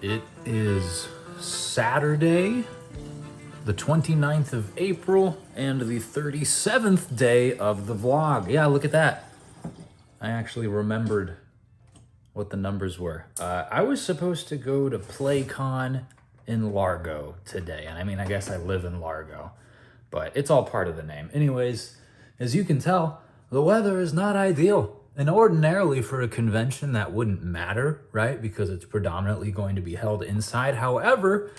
It is Saturday, the 29th of April, and the 37th day of the vlog. Yeah, look at that. I actually remembered what the numbers were. I was supposed to go to Playcon in Largo today. And I mean, I guess I live in Largo, but it's all part of the name. Anyways, as you can tell, the weather is not ideal. And ordinarily for a convention that wouldn't matter, right? Because it's predominantly going to be held inside. However,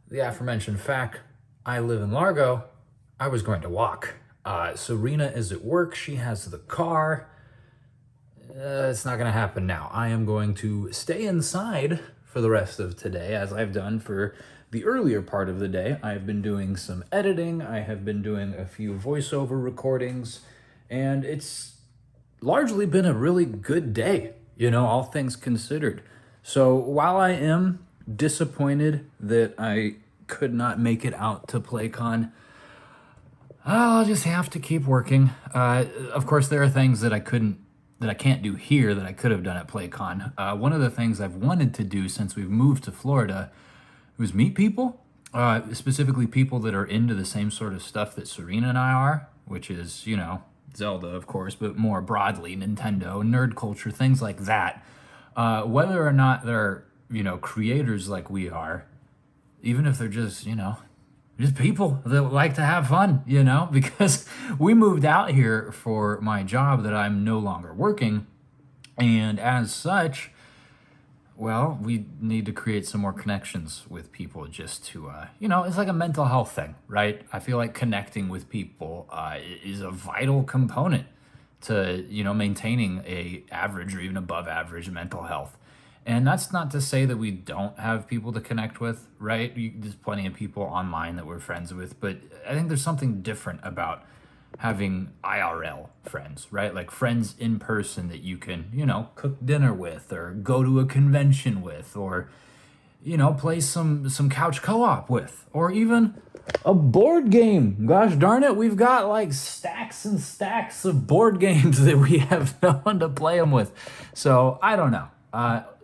the aforementioned fact, I live in Largo, I was going to walk. Serena is at work, she has the car. It's not gonna happen now. I am going to stay inside for the rest of today, as I've done for the earlier part of the day. I've been doing some editing, I have been doing a few voiceover recordings, and it's largely been a really good day, all things considered. So while I am disappointed that I could not make it out to Playcon, I'll just have to keep working. Of course, there are things that I can't do here that I could have done at Playcon. One of the things I've wanted to do since we've moved to Florida was meet people, specifically people that are into the same sort of stuff that Serena and I are, which is, Zelda, of course, but more broadly, Nintendo, nerd culture, things like that. Whether or not they're, creators like we are, even if they're just people that like to have fun, because we moved out here for my job that I'm no longer working. And as such, well, we need to create some more connections with people just to, it's like a mental health thing, right? I feel like connecting with people is a vital component to, maintaining a average or even above average mental health. And that's not to say that we don't have people to connect with, right? There's plenty of people online that we're friends with, but I think there's something different about having IRL friends, right? Like friends in person that you can, cook dinner with or go to a convention with or, play some couch co-op with or even a board game. Gosh darn it, we've got like stacks and stacks of board games that we have no one to play them with. So I don't know.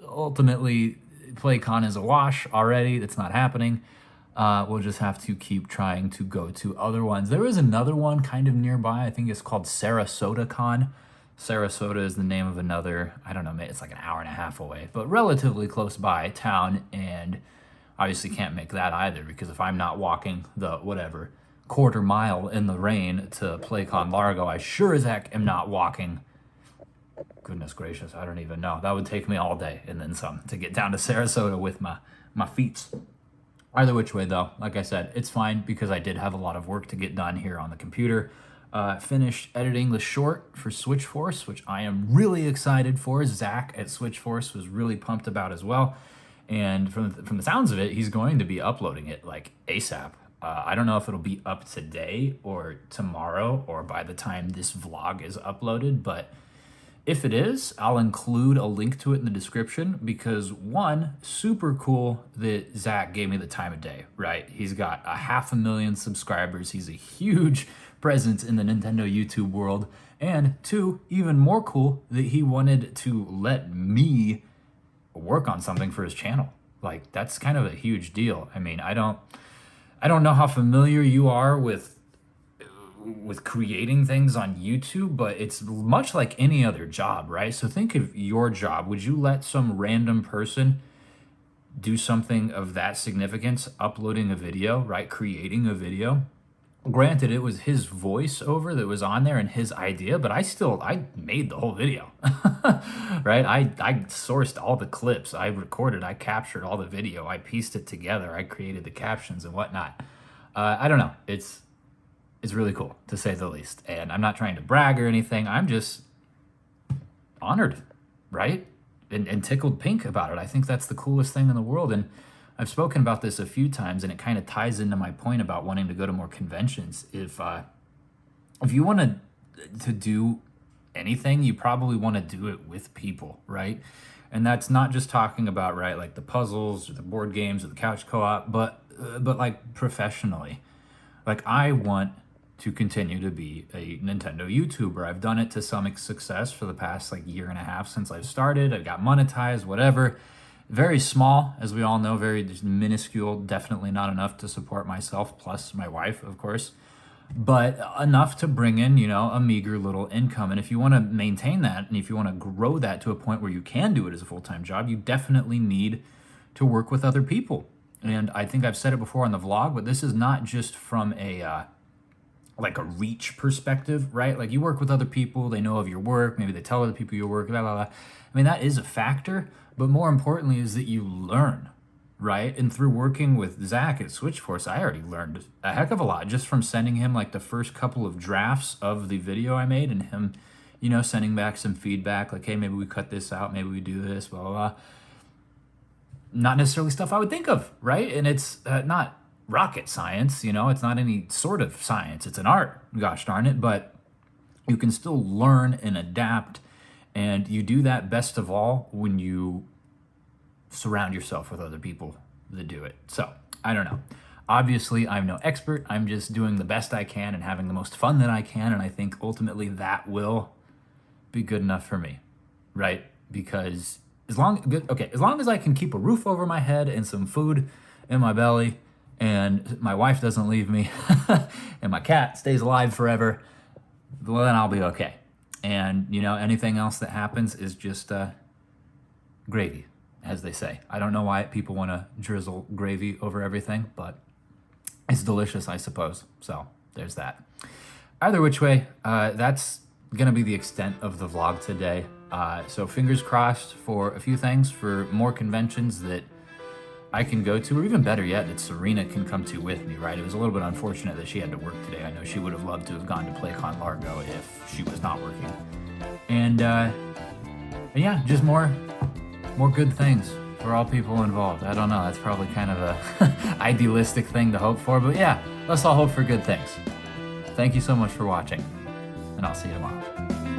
Ultimately, PlayCon is a wash already. It's not happening. We'll just have to keep trying to go to other ones. There is another one kind of nearby. I think it's called Sarasota Con. Sarasota is the name of another, I don't know, it's like an hour and a half away, but relatively close by town. And obviously can't make that either, because if I'm not walking the quarter mile in the rain to Playcon Largo, I sure as heck am not walking. Goodness gracious, I don't even know. That would take me all day and then some to get down to Sarasota with my feet. Either which way though, like I said, it's fine because I did have a lot of work to get done here on the computer. Finished editing the short for Switch Force, which I am really excited for. Zach at Switch Force was really pumped about as well. And from the sounds of it, he's going to be uploading it like ASAP. I don't know if it'll be up today or tomorrow or by the time this vlog is uploaded, but if it is, I'll include a link to it in the description because one, super cool that Zach gave me the time of day, right? He's got 500,000 subscribers. He's a huge presence in the Nintendo YouTube world. And two, even more cool that he wanted to let me work on something for his channel. Like that's kind of a huge deal. I mean, I don't know how familiar you are with creating things on YouTube, but it's much like any other job, right? So think of your job. Would you let some random person do something of that significance, uploading a video, right? Creating a video? Granted, it was his voiceover that was on there and his idea, but I made the whole video, right? I sourced all the clips, I recorded, I captured all the video, I pieced it together, I created the captions and whatnot. I don't know. It's really cool, to say the least. And I'm not trying to brag or anything. I'm just honored, right? And tickled pink about it. I think that's the coolest thing in the world. And I've spoken about this a few times, and it kind of ties into my point about wanting to go to more conventions. If you want to do anything, you probably want to do it with people, right? And that's not just talking about, right, like the puzzles or the board games or the couch co-op, but like professionally. Like I want to continue to be a Nintendo YouTuber. I've done it to some success for the past like year and a half since I've started. I got monetized, whatever. Very small, as we all know, very just minuscule, definitely not enough to support myself, plus my wife, of course, but enough to bring in, you know, a meager little income. And if you want to maintain that, and if you want to grow that to a point where you can do it as a full-time job, you definitely need to work with other people. And I think I've said it before on the vlog, but this is not just from a like a reach perspective, right? Like you work with other people, they know of your work, maybe they tell other people your work, blah, blah, blah. I mean, that is a factor, but more importantly is that you learn, right? And through working with Zach at Switchforce, I already learned a heck of a lot just from sending him like the first couple of drafts of the video I made and him, you know, sending back some feedback like, hey, maybe we cut this out, maybe we do this, blah, blah, blah. Not necessarily stuff I would think of, right? And it's not rocket science, you know, it's not any sort of science. It's an art, gosh darn it, but you can still learn and adapt. And you do that best of all when you surround yourself with other people that do it. So I don't know. Obviously, I'm no expert. I'm just doing the best I can and having the most fun that I can. And I think ultimately that will be good enough for me, right? Because as long as I can keep a roof over my head and some food in my belly, and my wife doesn't leave me, and my cat stays alive forever, well, then I'll be okay. And, you know, anything else that happens is just gravy, as they say. I don't know why people want to drizzle gravy over everything, but it's delicious, I suppose. So there's that. Either which way, that's going to be the extent of the vlog today. So fingers crossed for a few things, for more conventions that I can go to, or even better yet, that Serena can come to with me, right? It was a little bit unfortunate that she had to work today. I know she would have loved to have gone to Playcon Largo if she was not working. And yeah, just more good things for all people involved. I don't know, that's probably kind of a idealistic thing to hope for, but yeah, let's all hope for good things. Thank you so much for watching, and I'll see you tomorrow.